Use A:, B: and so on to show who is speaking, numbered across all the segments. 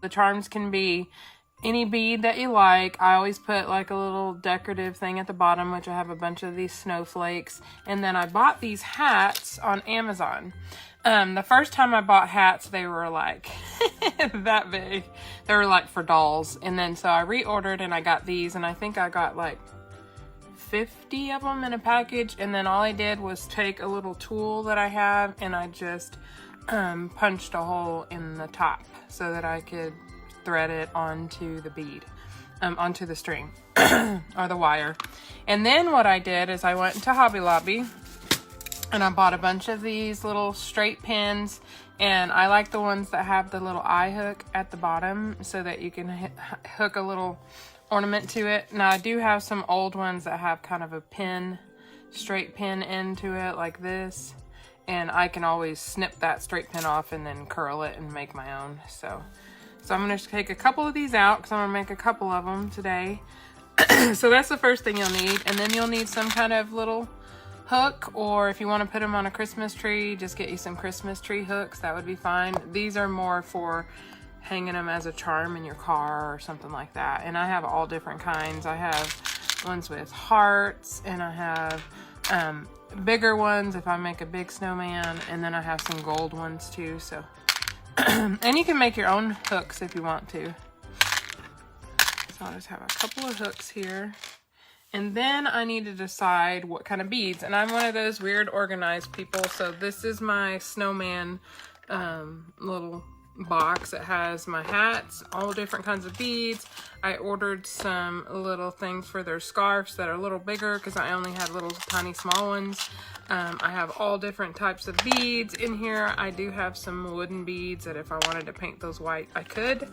A: The charms can be any bead that you like. I always put like a little decorative thing at the bottom, which I have a bunch of these snowflakes. And then I bought these hats on Amazon. The first time I bought hats, they were like that big. They were like for dolls. And then so I reordered and I got these, and I think I got like 50 of them in a package. And then all I did was take a little tool that I have and I just punched a hole in the top so that I could thread it onto the bead, onto the string or the wire. And then what I did is I went into Hobby Lobby and I bought a bunch of these little straight pins, and I like the ones that have the little eye hook at the bottom so that you can hook a little ornament to it. Now I do have some old ones that have kind of a pin, straight pin into it like this, and I can always snip that straight pin off and then curl it and make my own. So I'm gonna take a couple of these out because I'm gonna make a couple of them today. So that's the first thing you'll need. And then you'll need some kind of little hook, or if you want to put them on a Christmas tree, just get you some Christmas tree hooks. That would be fine. These are more for hanging them as a charm in your car or something like that. And I have all different kinds. I have ones with hearts, and I have bigger ones if I make a big snowman, and then I have some gold ones too. So and you can make your own hooks if you want to. So I'll just have a couple of hooks here. And then I need to decide what kind of beads. And I'm one of those weird organized people. So this is my snowman little box. It has my hats, all different kinds of beads. I ordered some little things for their scarves that are a little bigger because I only had little tiny small ones. I have all different types of beads in here. I do have some wooden beads that if I wanted to paint those white, I could.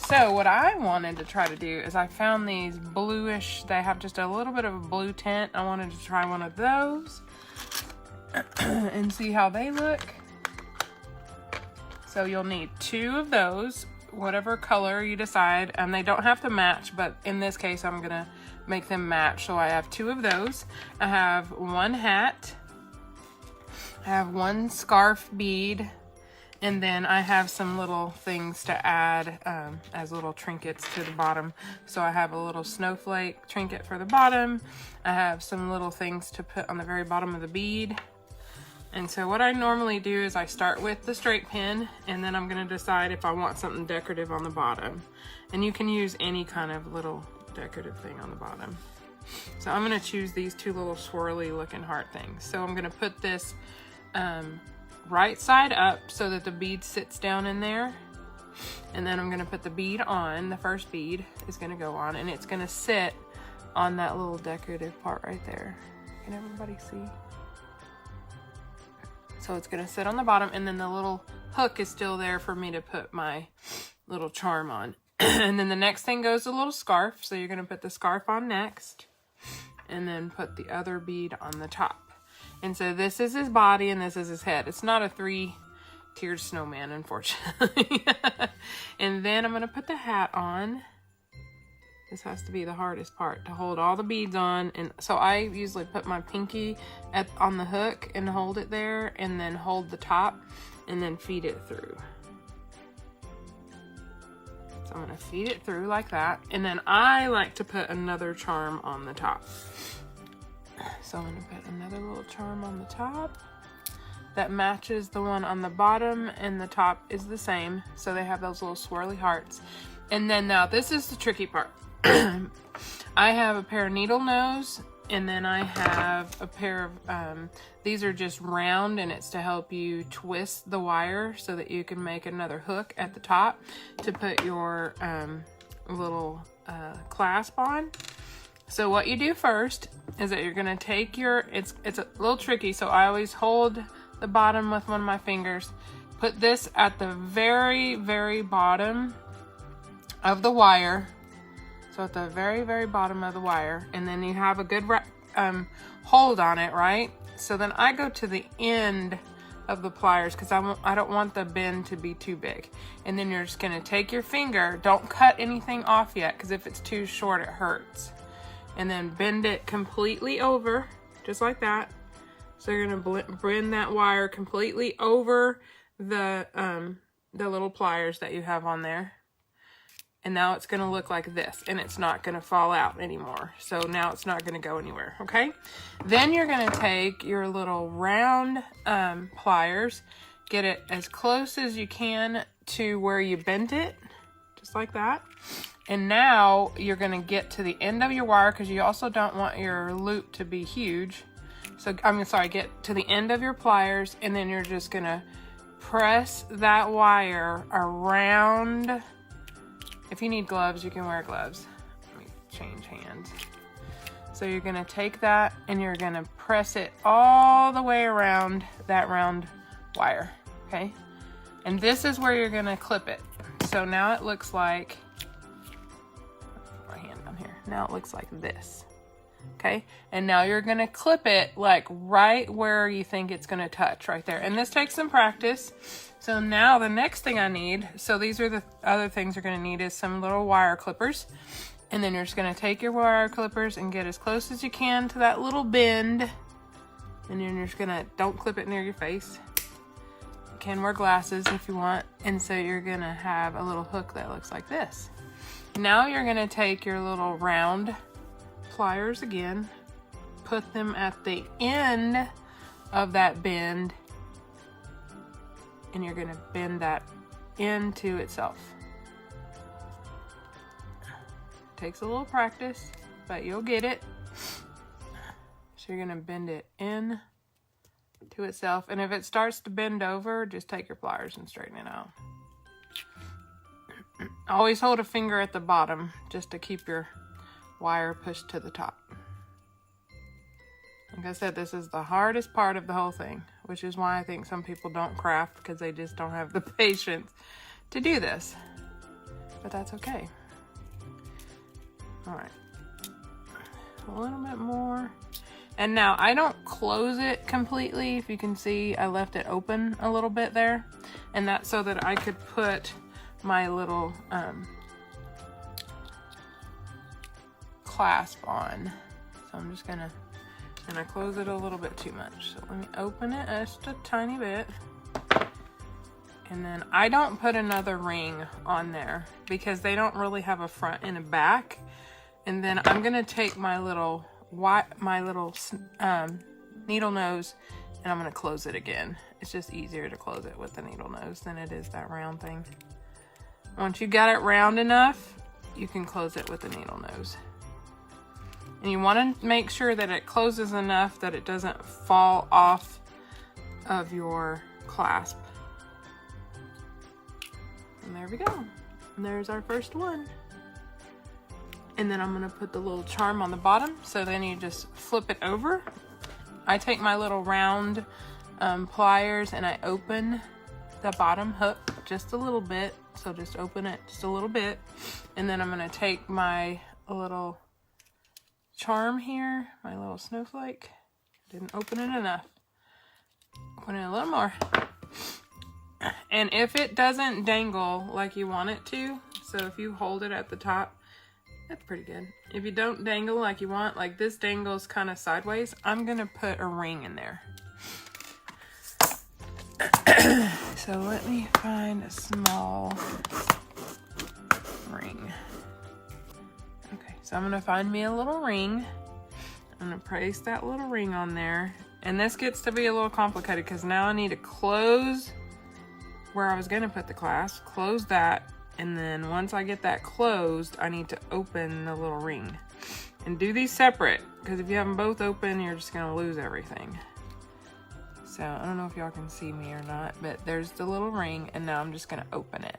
A: So what I wanted to try to do is I found these bluish, they have just a little bit of a blue tint. I wanted to try one of those and see how they look. So you'll need 2 of those, whatever color you decide. They don't have to match, but in this case, I'm gonna make them match. So I have 2 of those. I have 1 hat. I have 1 scarf bead. And then I have some little things to add as little trinkets to the bottom. So I have a little snowflake trinket for the bottom. I have some little things to put on the very bottom of the bead. And so what I normally do is I start with the straight pin, and then I'm gonna decide if I want something decorative on the bottom. And you can use any kind of little decorative thing on the bottom. So I'm gonna choose these 2 little swirly looking heart things. So I'm gonna put this right side up so that the bead sits down in there. And then I'm gonna put the bead on, the first bead is gonna go on, and it's gonna sit on that little decorative part right there. Can everybody see? So it's gonna sit on the bottom, and then the little hook is still there for me to put my little charm on. And then the next thing goes a little scarf. So you're gonna put the scarf on next, and then put the other bead on the top. And so this is his body and this is his head. It's not a 3-tiered snowman, unfortunately. And then I'm gonna put the hat on. This has to be the hardest part, to hold all the beads on. And so I usually put my pinky on the hook and hold it there, and then hold the top and then feed it through. So I'm gonna feed it through like that. And then I like to put another charm on the top. So I'm gonna put another little charm on the top that matches the one on the bottom, and the top is the same. So they have those little swirly hearts. And then now this is the tricky part. I have a pair of needle nose, and then I have a pair of, these are just round, and it's to help you twist the wire so that you can make another hook at the top to put your little clasp on. So what you do first is that you're gonna take your, it's a little tricky, so I always hold the bottom with one of my fingers, put this at the very, very bottom of the wire. So at the very, very bottom of the wire, and then you have a good hold on it, right? So then I go to the end of the pliers because I don't want the bend to be too big. And then you're just gonna take your finger, don't cut anything off yet, because if it's too short, it hurts. And then bend it completely over, just like that. So you're gonna bend that wire completely over the the little pliers that you have on there. And now it's going to look like this, and it's not going to fall out anymore. So now it's not going to go anywhere, okay? Then you're going to take your little round pliers, get it as close as you can to where you bent it, just like that. And now you're going to get to the end of your wire, because you also don't want your loop to be huge. So, get to the end of your pliers, and then you're just going to press that wire around. If you need gloves, you can wear gloves. Let me change hands. So you're gonna take that and you're gonna press it all the way around that round wire, okay? And this is where you're gonna clip it. So now it looks like, my hand down here. Now it looks like this, okay? And now you're gonna clip it like right where you think it's gonna touch, right there. And this takes some practice. So now the next thing I need, so these are the other things you're gonna need, is some little wire clippers. And then you're just gonna take your wire clippers and get as close as you can to that little bend. And then you're just gonna, don't clip it near your face. You can wear glasses if you want. And so you're gonna have a little hook that looks like this. Now you're gonna take your little round pliers again, put them at the end of that bend, and you're gonna bend that into itself. Takes a little practice, but you'll get it. So you're gonna bend it in to itself, and if it starts to bend over, just take your pliers and straighten it out. Always hold a finger at the bottom just to keep your wire pushed to the top. Like I said, this is the hardest part of the whole thing, which is why I think some people don't craft, because they just don't have the patience to do this. But that's okay. All right, a little bit more. And now I don't close it completely. If you can see, I left it open a little bit there. And that's so that I could put my little clasp on. So I'm just gonna, and I close it a little bit too much. So let me open it just a tiny bit. And then I don't put another ring on there because they don't really have a front and a back. And then I'm gonna take my little needle nose, and I'm gonna close it again. It's just easier to close it with the needle nose than it is that round thing. Once you got it round enough, you can close it with the needle nose. And you want to make sure that it closes enough that it doesn't fall off of your clasp. And there we go. And there's our first one. And then I'm gonna put the little charm on the bottom. So then you just flip it over. I take my little round pliers and I open the bottom hook just a little bit. So just open it just a little bit. And then I'm gonna take my little charm here, my little snowflake. Didn't open it enough. Open it a little more. And if it doesn't dangle like you want it to, so if you hold it at the top, that's pretty good. If you don't dangle like you want, like this dangles kind of sideways, I'm gonna put a ring in there. So let me find a small ring. Okay, so I'm gonna find me a little ring. I'm gonna place that little ring on there. And this gets to be a little complicated because now I need to close where I was gonna put the clasp, close that, and then once I get that closed, I need to open the little ring. And do these separate, because if you have them both open, you're just gonna lose everything. So I don't know if y'all can see me or not, but there's the little ring, and now I'm just gonna open it.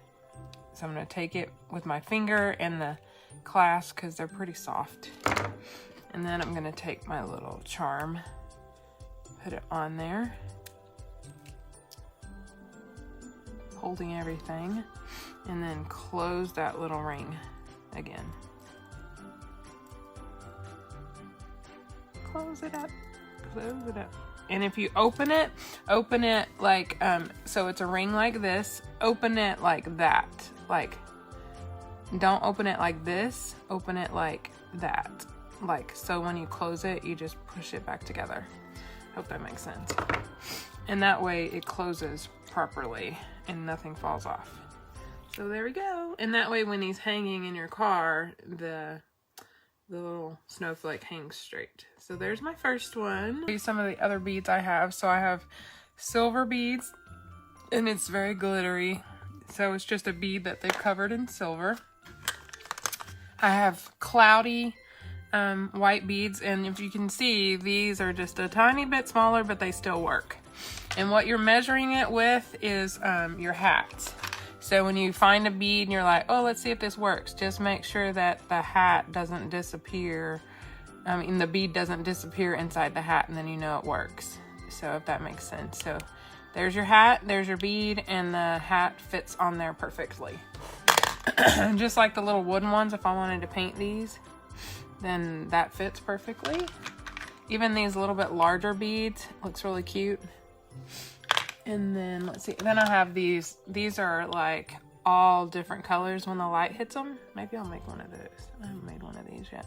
A: So I'm gonna take it with my finger and the clasp, because they're pretty soft. And then I'm gonna take my little charm, put it on there, holding everything, and then close that little ring again. Close it up, close it up. And if you open it like, so it's a ring like this, open it like that. Like, don't open it like this, open it like that. Like, so when you close it, you just push it back together. Hope that makes sense. And that way it closes properly and nothing falls off. So there we go. And that way when he's hanging in your car, the little snowflake hangs straight. So there's my first one. Here's some of the other beads I have. So I have silver beads, and it's very glittery. So it's just a bead that they've covered in silver. I have cloudy white beads, and if you can see, these are just a tiny bit smaller, but they still work. And what you're measuring it with is your hat. So when you find a bead and you're like, oh, let's see if this works, just make sure that the hat doesn't disappear. The bead doesn't disappear inside the hat, and then you know it works. So if that makes sense. So there's your hat, there's your bead, and the hat fits on there perfectly. Just like the little wooden ones, if I wanted to paint these, then that fits perfectly. Even these little bit larger beads, looks really cute. And then let's see, then I have these are like all different colors when the light hits them. Maybe I'll make one of those. I haven't made one of these yet.